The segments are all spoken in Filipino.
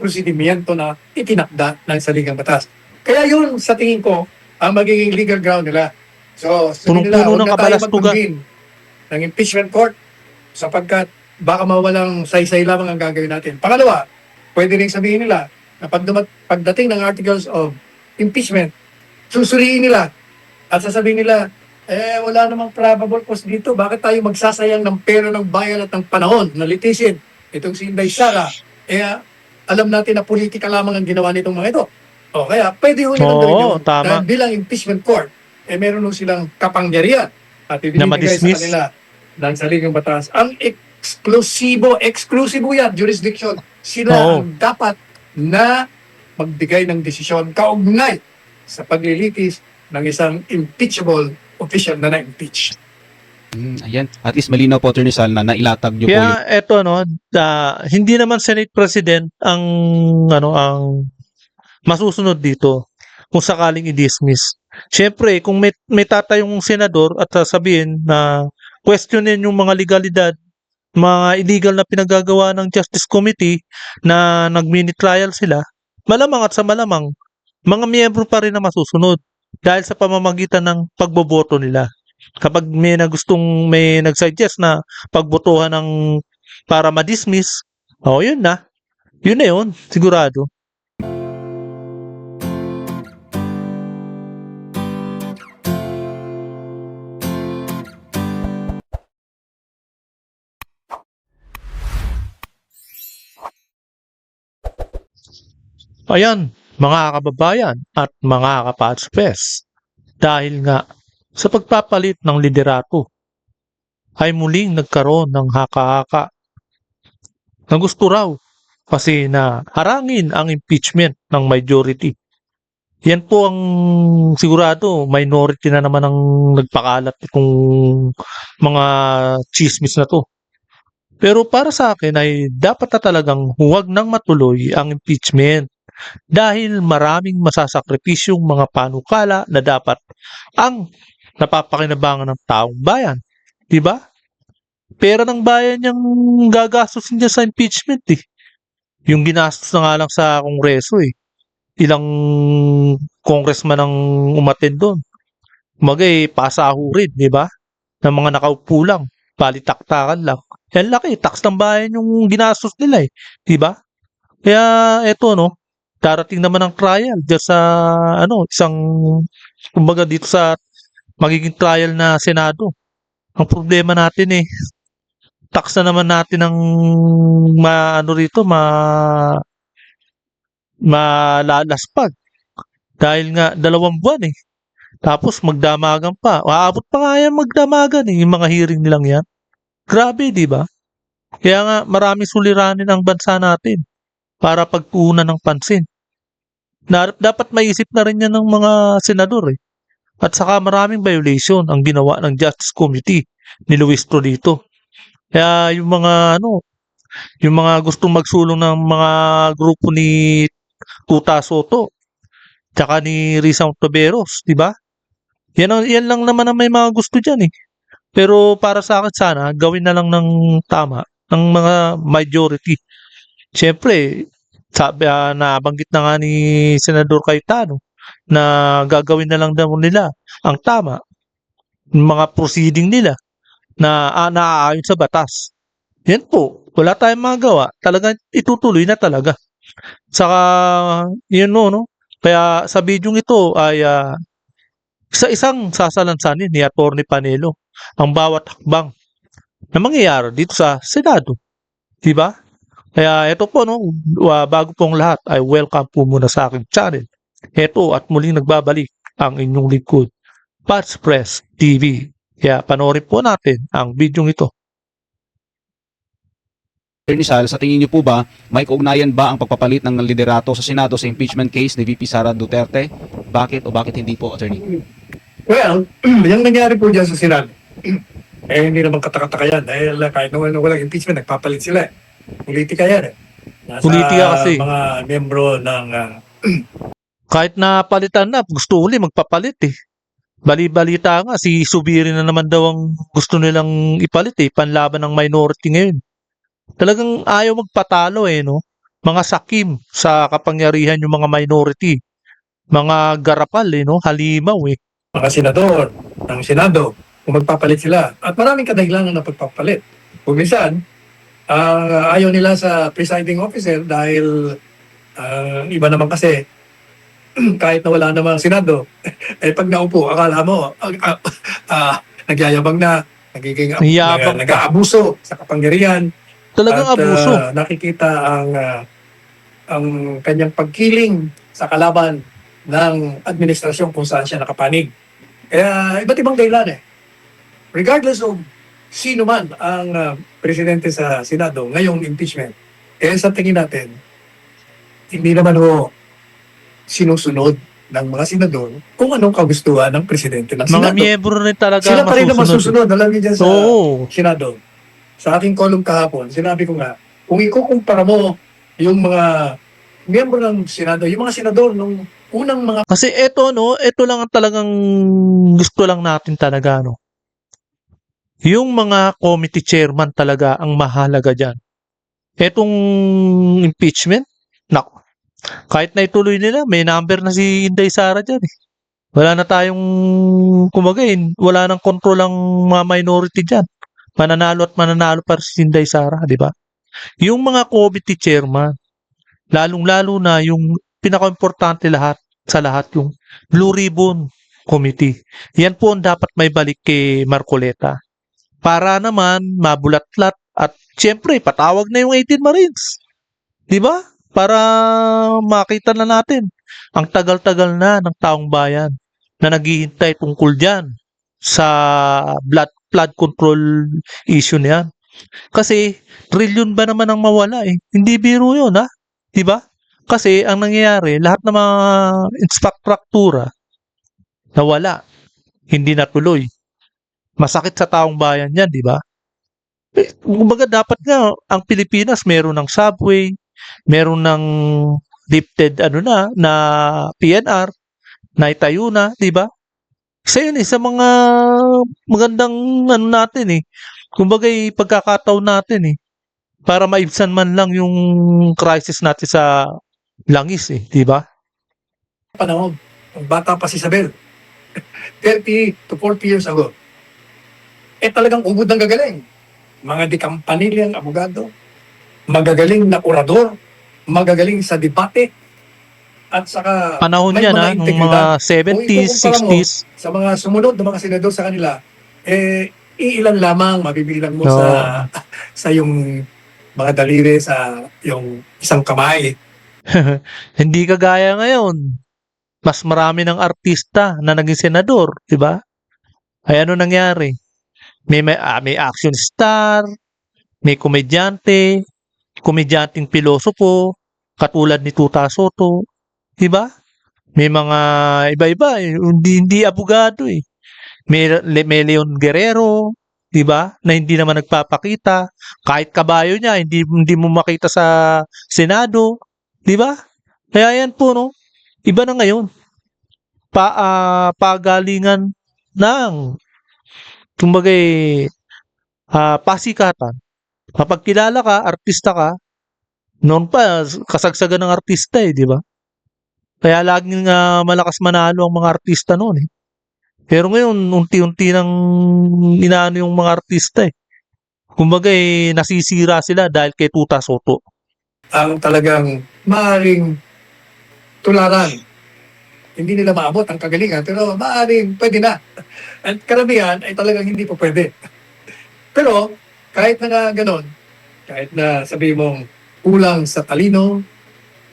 prosedimento na itinakda ng saligang batas. Kaya yun, sa tingin ko, ang magiging legal ground nila. So, sabi nila, Punong-puno huwag ng na tayo kabalastugan. mag-convene ng impeachment court sapagkat baka mawalang saysay lamang ang gagawin natin. Pangalawa, pwede rin sabihin nila na pagdating ng articles of impeachment, susuriin nila at sasabihin nila, wala namang probable cause dito. Bakit tayo magsasayang ng pera ng bayan at ng panahon na litisin? Itong si Inday Sara, alam natin na politika lamang ang ginawa nitong mga ito. O kaya, pwede ho nilang gawin yun. Oo, tama. Dahil bilang impeachment court, meron ho silang kapangyarihan at Na ibinibigay sa madismiss. kanila ng saligang batas. Ang exclusibo yan, jurisdiction. Sila Oo. ang dapat na magbigay ng desisyon kaugnay sa paglilitis ng isang impeachable official na na-impeach. Ayan. At least malinaw po, Attorney Sal, na nailatag niyo po yung... Kaya eto no, hindi naman Senate President ang ang masusunod dito kung sakaling i-dismiss. Siyempre, kung may tatayong senador at sasabihin na questionin yung mga legalidad, mga illegal na pinagagawa ng Justice Committee na nag-mini trial sila, malamang at sa malamang, mga miyembro pa rin na masusunod dahil sa pamamagitan ng pagboboto nila. Kapag may nag-suggest na pagbotohan ng para ma-dismiss, yun na. Yun na yun, sigurado. Ayan, mga kababayan at mga kapatspes, dahil nga sa pagpapalit ng liderato ay muling nagkaroon ng haka-haka na gusto raw kasi na harangin ang impeachment ng majority. Yan po ang sigurado, minority na naman ang nagpakalat itong mga chismis na to. Pero para sa akin ay dapat na talagang huwag nang matuloy ang impeachment dahil maraming masasakripisyong mga panukala na dapat ang napapakinabangan ng taong bayan. Diba? Pera ng bayan yung gagastos niya sa impeachment eh. Yung ginastos na nga lang sa kongreso eh. Ilang congressman ang umattend doon. Kumagay, pasahurin, di ba? Ng mga nakaupo lang, palitaktakan lang. Yan laki, tax ng bayan yung ginastos nila eh. Di ba? Kaya eto no, darating naman ang trial diyan sa isang kumbaga dito sa magiging trial na Senado. Ang problema natin eh, tax na naman natin ng malalaspag. Dahil nga 2 buwan eh. Tapos magdamagan pa. Aabot pa nga yan magdamagan eh, yung mga hearing nilang yan. Grabe, di ba? Kaya nga maraming suliranin ang bansa natin para pagtuunan ng pansin. Dapat maisip na rin yan ng mga senador eh. At saka maraming violation ang ginawa ng Justice Committee ni Luis Rodito. Kaya yung mga gustong magsulong ng mga grupo ni Tuta Soto, tsaka ni Risa Ontiveros, di ba? Yan lang naman ang may mga gusto dyan eh. Pero para sa akin sana, gawin na lang ng tama ng mga majority. Siyempre, nabanggit na nga ni Senador Cayetano na gagawin na lang daw nila ang tama, yung mga proceeding nila na naaayon sa batas. Yan po, wala tayong magawa. Talagang itutuloy na talaga. Saka, yun no? Kaya sa video ito ay isa-isang sasalansanin ni Atty. Panelo ang bawat hakbang na mangyayari dito sa Senado. Diba? Kaya ito po, bago pong lahat ay welcome po muna sa aking channel. Ito at muling nagbabalik ang inyong lingkod, Pats Press TV. Kaya panoorin po natin ang video ito. Attorney Sal, sa tingin niyo po ba, may kaugnayan ba ang pagpapalit ng liderato sa Senado sa impeachment case ni VP Sara Duterte? Bakit o bakit hindi po, Attorney? Well, yung nangyari po dyan sa Senado, hindi naman katakataka yan dahil kahit naman walang impeachment, nagpapalit sila eh. Politika yan eh. Nasa Politika kasi. mga membro ng Kahit na palitan na, gusto uli magpapalit eh. Bali-balita nga, si Subiri na naman daw ang gusto nilang ipalit eh, panlaban ng minority ngayon. Talagang ayaw magpatalo eh, no? mga sakim sa kapangyarihan yung mga minority. Mga garapal no? Halimaw mga senador ng Senado kung magpapalit sila. At maraming kadahilanan ng pagpapalit. Kung minsan, ayaw nila sa presiding officer dahil iba naman kasi kahit na wala namang Senado, eh pag naupo, akala mo, nagyayabang na, nagiging Yabang pa. nag-aabuso sa kapangyarihan Talagang at abuso. nakikita ang kanyang pagkiling sa kalaban ng administrasyon kung saan siya nakapanig. Kaya iba't ibang dahilan eh. Regardless of sino man ang presidente sa Senado ngayong impeachment, eh sa tingin natin, hindi naman ho sinusunod ng mga senador kung anong kagustuhan ng presidente ng Mga Senado. miyembro rin talaga Sila pa rin naman masusunod. susunod, alam niyo dyan sa Oo. Senado. Sa aking column kahapon, sinabi ko nga, kung ikukumpara mo yung mga miyembro ng Senado, yung mga senador nung unang mga Kasi ito lang ang talagang gusto lang natin talaga, no? Yung mga committee chairman talaga ang mahalaga dyan. Etong impeachment, nako, kahit na ituloy nila, may number na si Inday Sara dyan eh. Wala na tayong, kumagain, wala nang control ang mga minority dyan. Mananalo at mananalo pa si Inday Sara, di ba? Yung mga committee chairman, lalong-lalo na yung pinaka-importante sa lahat, yung Blue Ribbon Committee. Yan po ang dapat may balik kay Marcoleta. Para naman mabulatlat at siyempre patawag na yung 18 Marines. Di ba? Para makita na natin ang tagal-tagal na ng taong bayan na naghihintay tungkol diyan sa flood control issue niyan. Kasi trilyon ba naman ang mawala eh. Hindi biro 'yun ha. 'Di ba? Kasi ang nangyayari, lahat ng mga infrastruktura nawala, hindi natuloy. Masakit sa taong bayan 'yan, 'di ba? Kumbaga dapat nga ang Pilipinas meron ng subway, meron ng lifted na PNR, na itayo na, 'di ba? Isa yun sa mga magandang natin eh. Kumbaga pagkakataon natin eh para maibsan man lang yung crisis natin sa langis eh, 'di ba? panahon, ang bata pa si Isabel, 30 to 40 years ago, eh talagang ubod ng gagaling. Mga dikampanilyang abogado, magagaling na orador, magagaling sa debate, at saka Panahon may yan mga nung integridad. mga 70s, Kung ikukumpara mo 60s. sa mga sumunod na mga senador sa kanila, eh, iilan lamang mabibilang mo Oo. sa yung mga daliri sa yung isang kamay. Hindi kagaya ngayon. Mas marami ng artista na naging senador, 'di ba? Ay ano nangyari? May action star, may komedyanteng pilosopo, katulad ni Tuta Soto, 'di ba? May mga iba-iba eh, hindi abogado eh. May Leon Guerrero, 'di ba? Na hindi naman nagpapakita, kahit kabayo niya hindi mo makita sa Senado, 'di ba? Kaya yan po no. Iba na ngayon. Pagalingan ng kumbaga pasikatan. Kapag kilala ka, artista ka, noon pa kasagsagan ng artista eh, 'di ba? Kaya laging malakas manalo ang mga artista noon eh. Pero ngayon, unti-unti nang inaano yung mga artista eh. Kumbaga nasisira sila dahil kay Tuta Soto. Ang talagang maaaring tularan. Hindi nila maabot ang kagalingan, pero maaaring pwede na. At karamihan ay talagang hindi po pwede. Pero kahit na nga ganon, kahit na sabi mong kulang sa talino,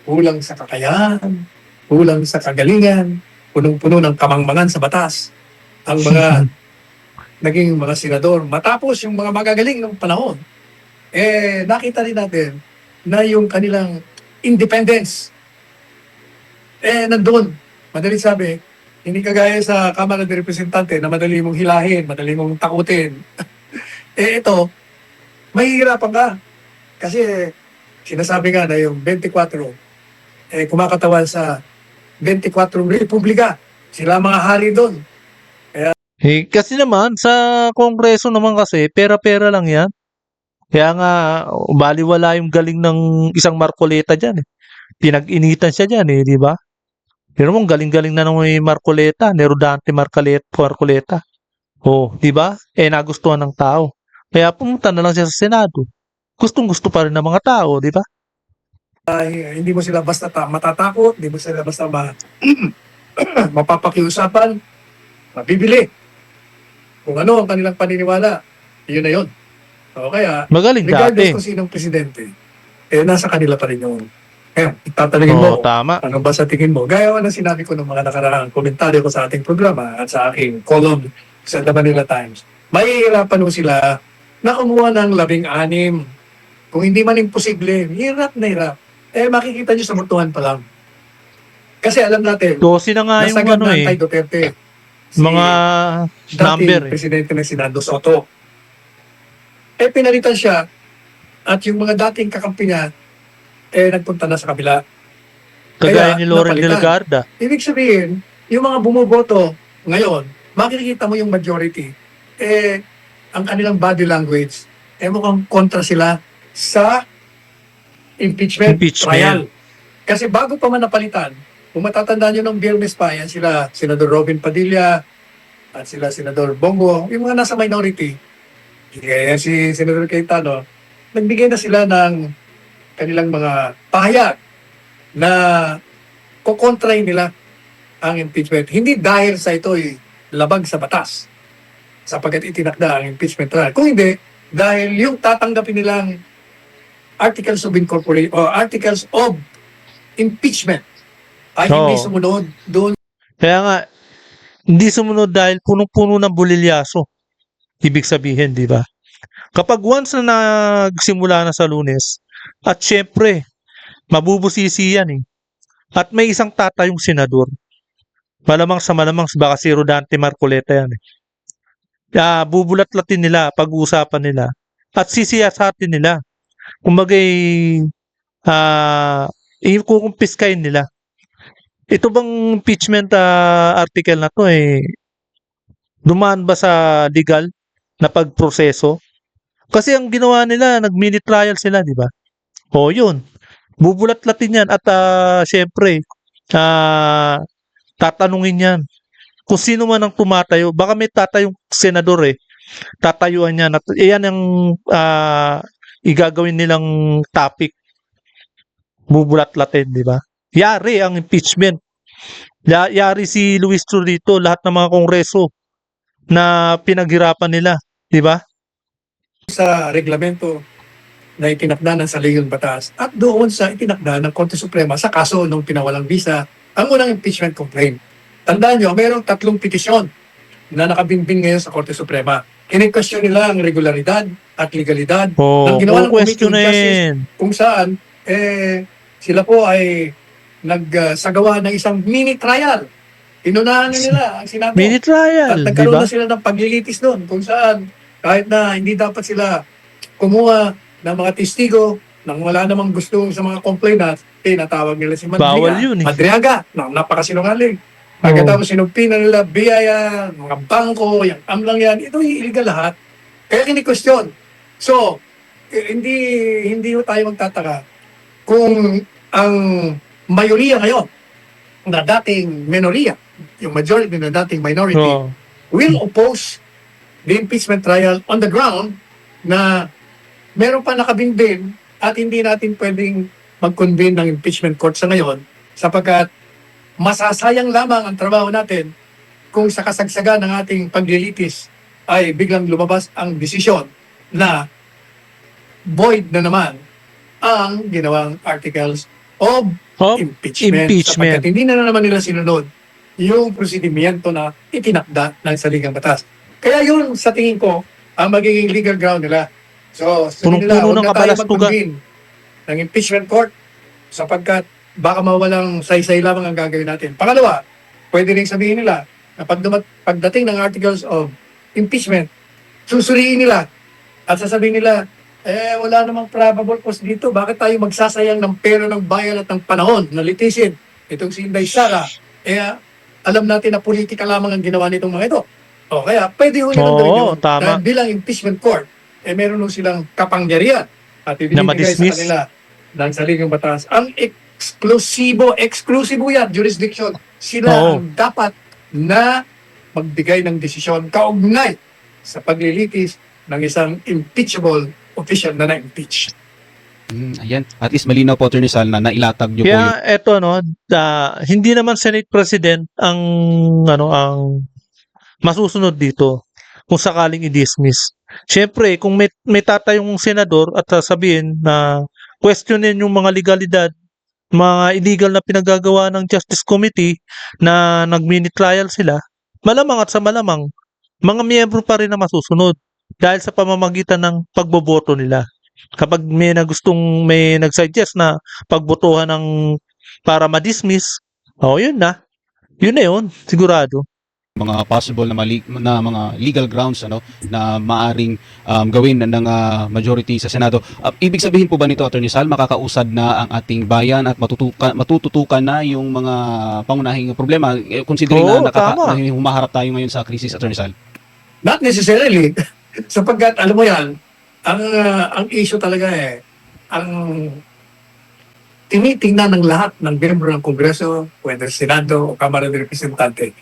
kulang sa kakayahan, kulang sa kagalingan, punong-puno ng kamangmangan sa batas, ang mga naging mga senador, matapos yung mga magagaling ng panahon, eh nakita rin natin na yung kanilang independence, eh nandun. Madali sabi, hindi kagaya sa Kamara de Representante na madali mong hilahin, madali mong takutin. Eh ito, mahihirapan ka. Kasi sinasabi nga na yung 24, eh kumakatawan sa 24 Republika. Sila mga hari doon. Kasi naman, sa Kongreso naman kasi, pera-pera lang yan. Kaya nga, baliwala yung galing ng isang Marcoleta dyan eh. Pinag-initan siya dyan eh, di ba? Pero mong galing-galing na nung may Marcoleta, ni Rodante Marcoleta. Oh, di ba? Eh, nagustuhan ng tao. Kaya pumunta na lang siya sa Senado. Gustong-gusto pa rin ng mga tao, di ba? Hindi mo sila basta matatakot, hindi mo sila basta mapapakiusapan, mabibili. Kung ano ang kanilang paniniwala, yun na yun. O kaya, Magaling regardless dati. kung sinong presidente, nasa kanila pa rin yung tatanungin Oo, mo, tama. ano ba sa tingin mo? Gaya ng sinabi ko ng mga nakaraang komentaryo ko sa ating programa at sa aking column sa The Manila Times. Mahihirapan mo sila na kumuha ng 16. Kung hindi man imposible, hirap na hirap. Makikita nyo sa mutuhan pa lang. Kasi alam natin, 12 na nga yung nasagad ano na eh, anti-Duterte. Si mga number dating eh. presidente ng Senado Soto. Pinalitan siya at yung mga dating kakampi niya, nagpunta na sa kabila. Kagaya Kaya, ni Loren de la napalitan. Garda. Ibig sabihin, yung mga bumuboto ngayon, makikita mo yung majority, ang kanilang body language, mukhang kontra sila sa impeachment trial. Kasi bago pa man napalitan, kung matatandaan nyo ng Biyernes pa, yan sila, Senador Robin Padilla, at sila Senador Bongo, yung mga nasa minority, kaya si Senador Cayetano, nagbigay na sila ng kanilang mga pahayag na kukontrahin nila ang impeachment. Hindi dahil sa ito'y labag sa batas, sapagkat itinakda ang impeachment trial. Kung hindi, dahil yung tatanggapin nilang articles of incorporation o articles of impeachment ay hindi Oo. sumunod doon. Kaya nga, hindi sumunod dahil punong-puno ng bulilyaso. Ibig sabihin, di ba? Kapag once na nagsimula na sa Lunes, at syempre, mabubusisi yan eh. At may isang tatayong senador. Malamang sa baka si Rodante Marcoleta yan eh. Bubulat-latin nila, pag-uusapan nila, at sisiyasatin nila. Kumbagay, ikukumpiskain nila. Ito bang impeachment article na to dumaan ba sa legal na pagproseso? Kasi ang ginawa nila, nag-mini trial sila, di ba? O yun, bubulat-latin yan at syempre, tatanungin yan. Kung sino man ang tumatayo, baka may tatayong senador tatayuan yan at iyan ang igagawin nilang topic. Bubulat-latin, di ba? Yari ang impeachment. Yari si Luis Churrito, lahat ng mga kongreso na pinaghirapan nila, di ba? Sa reglamento na itinakda ng saligang batas at doon sa itinakda ng Korte Suprema sa kaso nung pinawalang visa ang unang impeachment complaint. Tandaan nyo, mayroong 3 petisyon na nakabinbin ngayon sa Korte Suprema. Kini-question nila ang regularidad at legalidad ng ginawa ng Committee on Justice kung saan sila po ay nagsagawa ng isang mini trial. Inunahan nila ang Senado. Mini trial, At di nagkaroon ba? na sila ng paglilitis doon kung saan kahit na hindi dapat sila kumuha ng mga testigo nang wala namang gusto sa mga complainants, natawag nila si Bawal yun Madriaga, na napakasinungaling. Pagkatapos sinumpi na nila biyaya, mga bangko, yung amlang yan, ito illegal lahat. Kaya kini-question. So, hindi tayo magtataka kung ang mayoriya ngayon na dating minoriya, yung majority na dating minority, will oppose the impeachment trial on the ground na meron pa nakabinbin at hindi natin pwedeng mag-convene ng impeachment court sa ngayon sapagkat masasayang lamang ang trabaho natin kung sa kasagsagan ng ating paglilitis ay biglang lumabas ang desisyon na void na naman ang ginawang articles of impeachment. Sapagkat hindi na naman nila sinunod yung prosedimento na itinakda ng saligang batas. Kaya yun sa tingin ko ang magiging legal ground nila. So, sabi nila, huwag na tayo mag-convene ng impeachment court sapagkat baka mawalang saysay lamang ang gagawin natin. Pangalawa, pwede rin sabihin nila na pagdating ng articles of impeachment, susuriin nila at sasabihin nila, wala namang probable cause dito. Bakit tayo magsasayang ng pera ng bayan at ng panahon na litisin itong si Inday Sara? Alam natin na politika lamang ang ginawa nitong mga ito. O kaya, pwede ho nilang gawin yun. Dahil bilang impeachment court, meron nung silang kapangyarihan at Na ibinibigay sa ma-dismiss? kanila ng saligang batas. Ang exclusibo yan, jurisdiction. Sila Oo. ang dapat na magbigay ng desisyon kaugnay sa paglilitis ng isang impeachable official na na-impeach. Ayan. At least malinaw po, Attorney Sal, na nailatag niyo po yung Kaya eto no, hindi naman Senate President ang masusunod dito kung sakaling i-dismiss. Siyempre, kung may tatayong senador at sasabihin na questionin yung mga legalidad, mga illegal na pinagagawa ng Justice Committee na nag-mini trial sila, malamang at sa malamang, mga miyembro pa rin na masusunod dahil sa pamamagitan ng pagboboto nila. Kapag may nag-suggest na pagbotohan ng para ma-dismiss, yun na. Yun na yun, sigurado. mga possible na, na mga legal grounds na maaring gawin ng majority sa Senado. Ibig sabihin po ba nito, Attorney Sal, makakausad na ang ating bayan at matututukan na yung mga pangunahing problema, considering Oo, na tama. humaharap tayo ngayon sa krisis, Attorney Sal? Not necessarily. Sapagkat, alam mo yan, ang issue talaga ang tinitingnan ng lahat ng miyembro ng Kongreso, whether Senado o Kamara de Representante,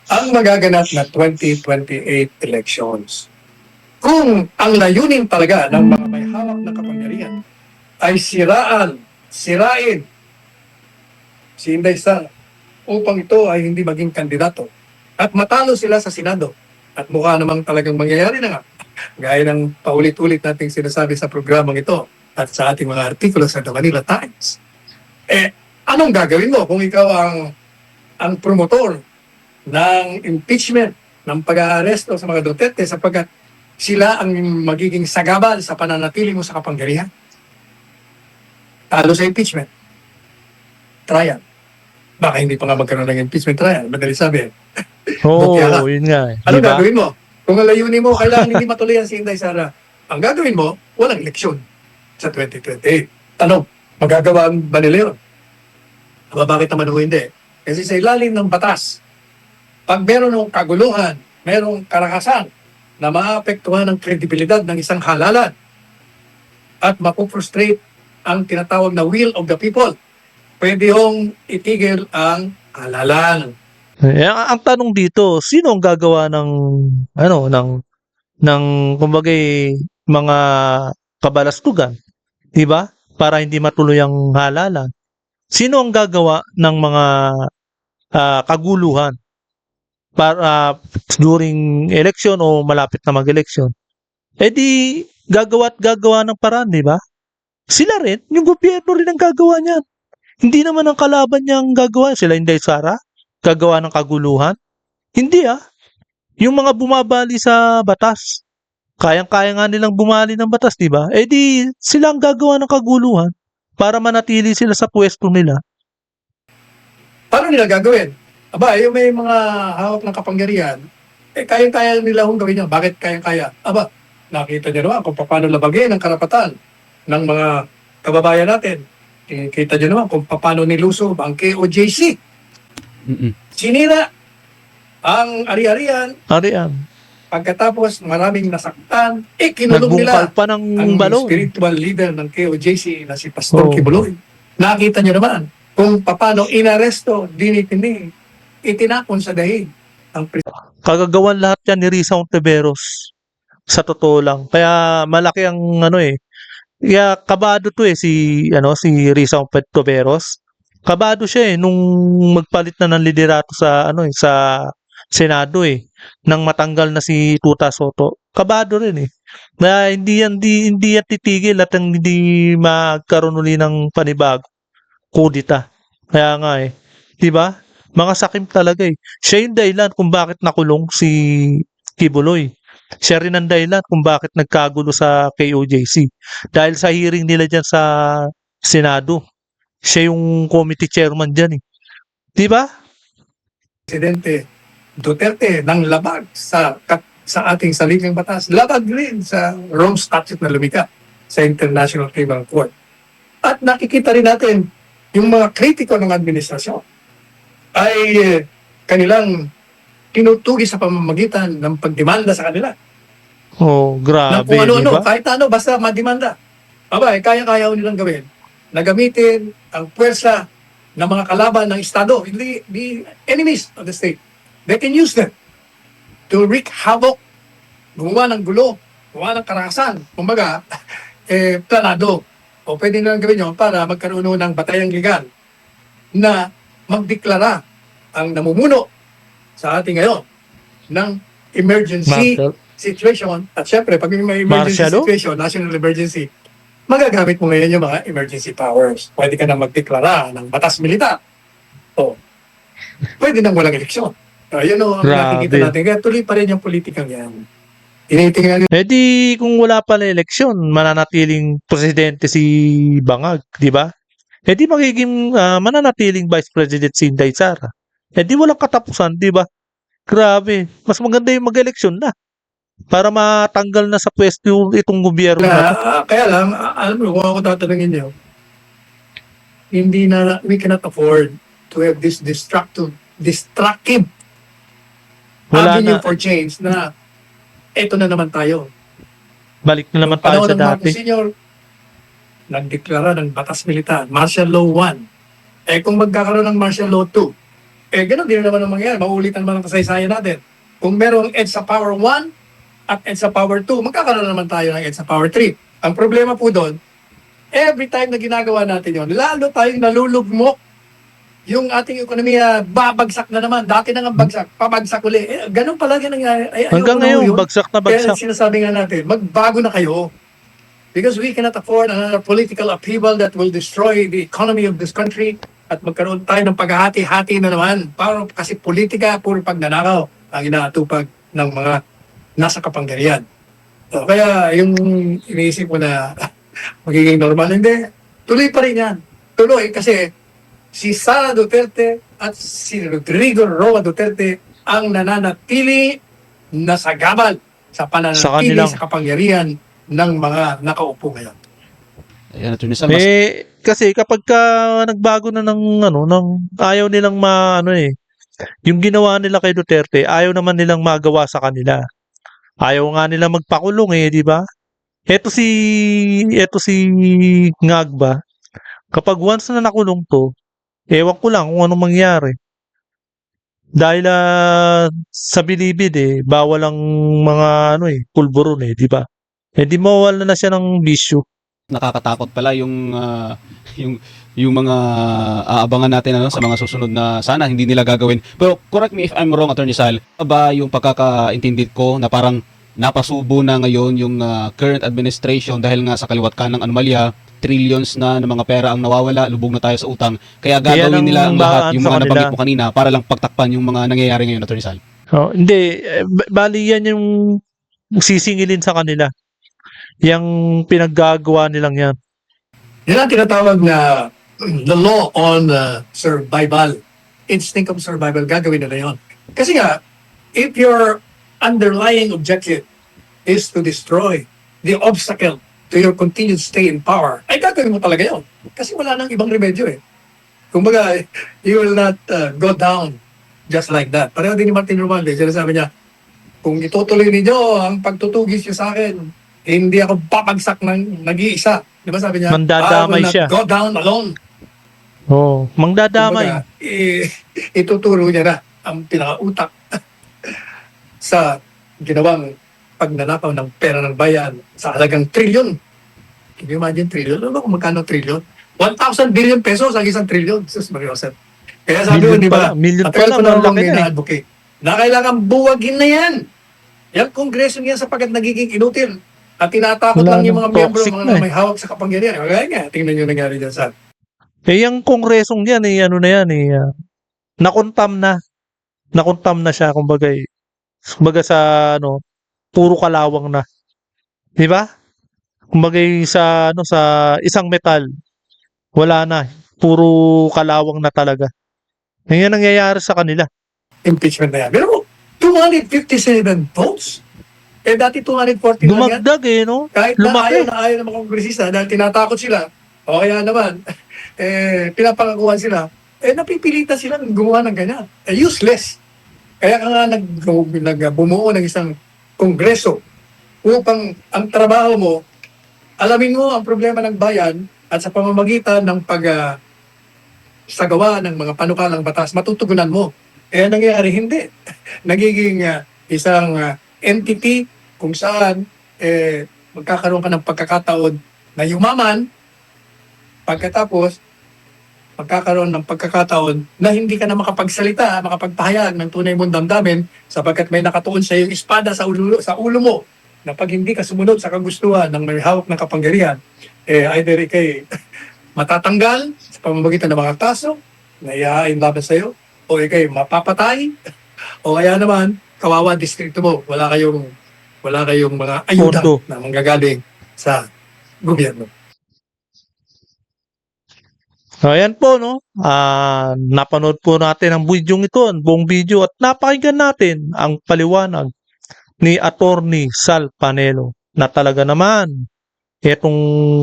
ang magaganap na 2028 elections. Kung ang layunin talaga ng mga may hawak na kapangyarihan ay sirain si Inday Sara upang ito ay hindi maging kandidato at matalo sila sa Senado at mukha namang talagang mangyayari na nga gaya ng paulit-ulit nating sinasabi sa programang ito at sa ating mga artikulo sa The Manila Times. Anong gagawin mo kung ikaw ang promotor ng impeachment, ng pag-aaresto sa mga Duterte sapagkat sila ang magiging sagabal sa pananatili mo sa kapangyarihan? Talo sa impeachment. Trial. Baka hindi pa nga magkaroon ng impeachment trial. Madali sabi. Oo, Bukya ka. yun nga. Ano Diba? gagawin mo? Kung ang layunin mo, kailangan hindi matuloy ang si Inday Sara. Ang gagawin mo, walang eleksyon sa 2028. Tanong, magagawa ba nila yun? Aba, bakit naman ho hindi? Kasi sa ilalim ng batas, pag meron ng kaguluhan, merong karakasan na maapektuhan ang kredibilidad ng isang halalan at mapufrustrate ang tinatawag na will of the people, pwede hong itigil ang halalan. Ang tanong dito, sino ang gagawa ng kumbaga mga kabalastugan, 'di ba? Para hindi matuloy ang halalan. Sino ang gagawa ng mga kaguluhan para during election o malapit na mag-election? Di gagawa ng paraan, 'di ba? Sila rin, yung gobyerno rin ang gagawa niyan. Hindi naman ang kalaban niya ang gagawa. Sila Inday Sara, gagawa ng kaguluhan. Hindi yung mga bumabali sa batas. Kayang-kaya nga nilang bumali ng batas, di ba? Di sila ang gagawa ng kaguluhan para manatili sila sa pwesto nila. Paano nila gagawin? Aba, yung may mga hawak ng kapangyarihan, kayang-kaya nila hong gawin yan. Bakit kayang-kaya? Aba, nakita niyo naman kung paano labagin ang karapatan ng mga kababayan natin. Kita niyo naman kung paano nilusob ang KOJC. Sinira ang ari-arian. Arian, Pagkatapos maraming nasaktan, kinulong nila nagbungkal pa ng ang balon. spiritual leader ng KOJC na si Pastor Oo. Kibuloy. Nakita niyo naman kung paano inaresto, dinitindi, itinapon sa dahig ang Kagagawan lahat yan ni Risa Ontiveros. Sa totoo lang. Kaya malaki ang kaya kabado to si Risa Ontiveros. Kabado siya nung magpalit na ng liderato sa sa Senado nang matanggal na si Tuta Soto. Kabado rin na hindi yan titigil at hindi magkaroon uli ng panibago kudita. Kaya nga 'di ba? Mga sakim talaga Siya yung dahilan kung bakit nakulong si Kibuloy. Siya rin ang dahilan kung bakit nagkagulo sa KOJC. Dahil sa hearing nila dyan sa Senado. Siya yung committee chairman dyan 'Di ba? Presidente Duterte ng labag sa ating saligang batas, labag rin sa Rome Statute na lumika sa International Criminal Court. At nakikita rin natin yung mga kritiko ng administrasyon ay kanilang tinutugi sa pamamagitan ng pagdemanda sa kanila. Oh, ng grabe, kung di ano-ano, ba? kahit ano, basta madimanda. Aba, kaya-kaya ho nilang gawin na gamitin ang puwersa ng mga kalaban ng Estado, hindi the enemies of the state. They can use them to wreak havoc, gumawa ng gulo, gumawa ng karahasan. Kumbaga, planado. O pwede nilang gawin yun para magkaroon ho ng batayang legal na magdeklara ang namumuno sa ating ngayon ng emergency Marshall. situation. At syempre, pag may emergency Martial law? situation, national emergency, magagamit mo ngayon yung mga emergency powers. Pwede ka na magdeklara ng batas militar. O, pwede nang walang eleksyon. Yun o ang Grabe. nakikita natin. Kaya tuloy pa rin yung politikang yan. Tinitingnan Eh di, kung wala pala eleksyon, mananatiling presidente si Bangag, di ba? Eh di magiging mananatiling vice president si Inday Sara. Eh di walang katapusan, di ba? Grabe. Mas maganda yung mag-eleksyon na. Para matanggal na sa pwesto itong gobyerno na to. kaya lang, alam mo, kung ako tatanungin niyo, hindi na, we cannot afford to have this destructive Wala avenue na. for change na eto na naman tayo. Balik na naman tayo Panahon sa ng Marcos dati. Sr., nagdeklara ng batas militar, Martial Law 1. Kung magkakaroon ng Martial Law 2, ganun din naman ang mangyayari. Maulitan naman ang kasaysayan natin. Kung merong EDSA Power 1 at EDSA Power 2, magkakaroon naman tayo ng EDSA Power 3. Ang problema po doon, every time na ginagawa natin yon, lalo tayong nalulugmok yung ating ekonomiya, babagsak na naman. Dati na nga bagsak, pabagsak uli. Ganun palagi nangyayari. Hanggang ayoko na ngayon, yun. bagsak na Kaya bagsak. sinasabi nga natin, magbago na kayo. Because we cannot afford another political upheaval that will destroy the economy of this country at magkaroon tayo ng paghahati-hati na naman. Para kasi politika, puro pagnanakaw ang inaatupag ng mga nasa kapangyarihan. So, kaya yung iniisip ko na magiging normal, hindi. Tuloy pa rin yan. Tuloy kasi si Sara Duterte at si Rodrigo Roa Duterte ang nananatili na sagabal sa pananatili kanilang- sa kapangyarihan ng mga nakaupo ngayon. Ayan, Attorney Sal, mas Kasi kapag ka nagbago na ng ayaw nilang yung ginawa nila kay Duterte, ayaw naman nilang magawa sa kanila. Ayaw nga nila magpakulong di ba? Eto si Ngagba, kapag once na nakulong to, ewan ko lang kung anong mangyari. Dahil sa bilibid bawal ang mga pulburon di ba? Di mawawala na siya ng bisyo. nakakatakot pala yung mga aabangan natin sa mga susunod na sana hindi nila gagawin. Pero correct me if I'm wrong, Attorney Sal, ba yung pagkakaintindi ko na parang napasubo na ngayon yung current administration dahil nga sa kaliwat ka ng anomalya, trillions na ng mga pera ang nawawala, lubog na tayo sa utang. Kaya gagawin ang nila ang lahat, yung sa mga kanila. nabanggit mo kanina, para lang pagtakpan yung mga nangyayari ngayon, Attorney Sal. Hindi, bali yan yung sisingilin sa kanila. Yung pinaggagawa nilang yan. Yan ang tinatawag na the law on survival. Instinct of survival, gagawin nila yon. Kasi nga, if your underlying objective is to destroy the obstacle to your continued stay in power, ay gagawin mo talaga yon. Kasi wala nang ibang remedyo Kumbaga, you will not go down just like that. Pareho din ni Martin Romualdez, sinasabi niya, kung itutuloy ninyo ang pagtutugis niyo sa akin, hindi ako papagsak ng nag-iisa. Di ba sabi niya? Mandadamay I will not siya. go down alone. Mangdadamay. Kumbaga, ituturo niya na ang pinakautak sa ginawang pagnanakaw ng pera ng bayan sa halagang trilyon. Can you imagine trilyon? Ano ba kung magkano trilyon? 1,000 billion pesos ang isang trilyon. Sus, Mariosep. Kaya sabi ko, Million di ba? million At ko pala, na malaki may na na-advocate na kailangan buwagin na yan. Yung kongreso niya sapagkat nagiging inutil at tinatakot Wala lang yung mga nang miyembro, toxic mga na may hawak sa kapangyarihan. Kaya nga, tingnan nyo nangyari dyan sa Yung kongresong yan nakontam na. Nakontam na siya, kumbaga sa puro kalawang na. Di ba? Kumbaga sa isang metal, wala na. Puro kalawang na talaga. Yan ang nangyayari sa kanila. impeachment na yan. Pero 257 votes? Dati 240 lang yan. Dumagdag no? Kahit Lumaki. na ayaw ng mga kongresista dahil tinatakot sila, o kaya naman, pinapangakuan sila, napipilitan silang gumawa ng ganyan. Useless. Kaya ka nga bumuo ng isang kongreso upang ang trabaho mo, alamin mo ang problema ng bayan at sa pamamagitan ng sagawa ng mga panukalang batas, matutugunan mo. Eh, ang nangyayari, hindi. Nagiging isang entity kung saan magkakaroon ka ng pagkakataon na yumaman, pagkatapos magkakaroon ng pagkakataon na hindi ka na makapagsalita, makapagpahayag ng tunay mong damdamin sapagkat may nakatuon sa iyong espada sa ulo mo na pag hindi ka sumunod sa kagustuhan ng may hawak ng kapangyarihan, either ikay matatanggal sa pamamagitan ng mga kaso na iahain laban sa iyo, o ikay mapapatay, o kaya naman, kawawa distrito mo, wala kayong mga ayuda Pondo. na manggagaling sa gobyerno. Ayan po, no? Napanood po natin ang bidyong ito, ang buong video, at napakinggan natin ang paliwanag ni Attorney Sal Panelo na talaga naman itong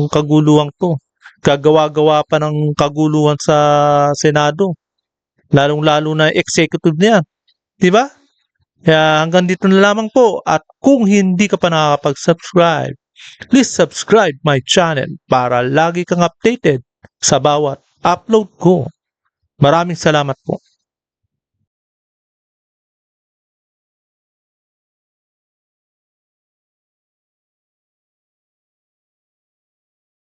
kaguluhang to. Gagawa-gawa pa ng kaguluhan sa Senado. Lalong-lalo na executive niya. Diba? Kaya hanggang dito na lamang po. At kung hindi ka pa nakakapag-subscribe, please subscribe my channel para lagi kang updated sa bawat upload ko. Maraming salamat po.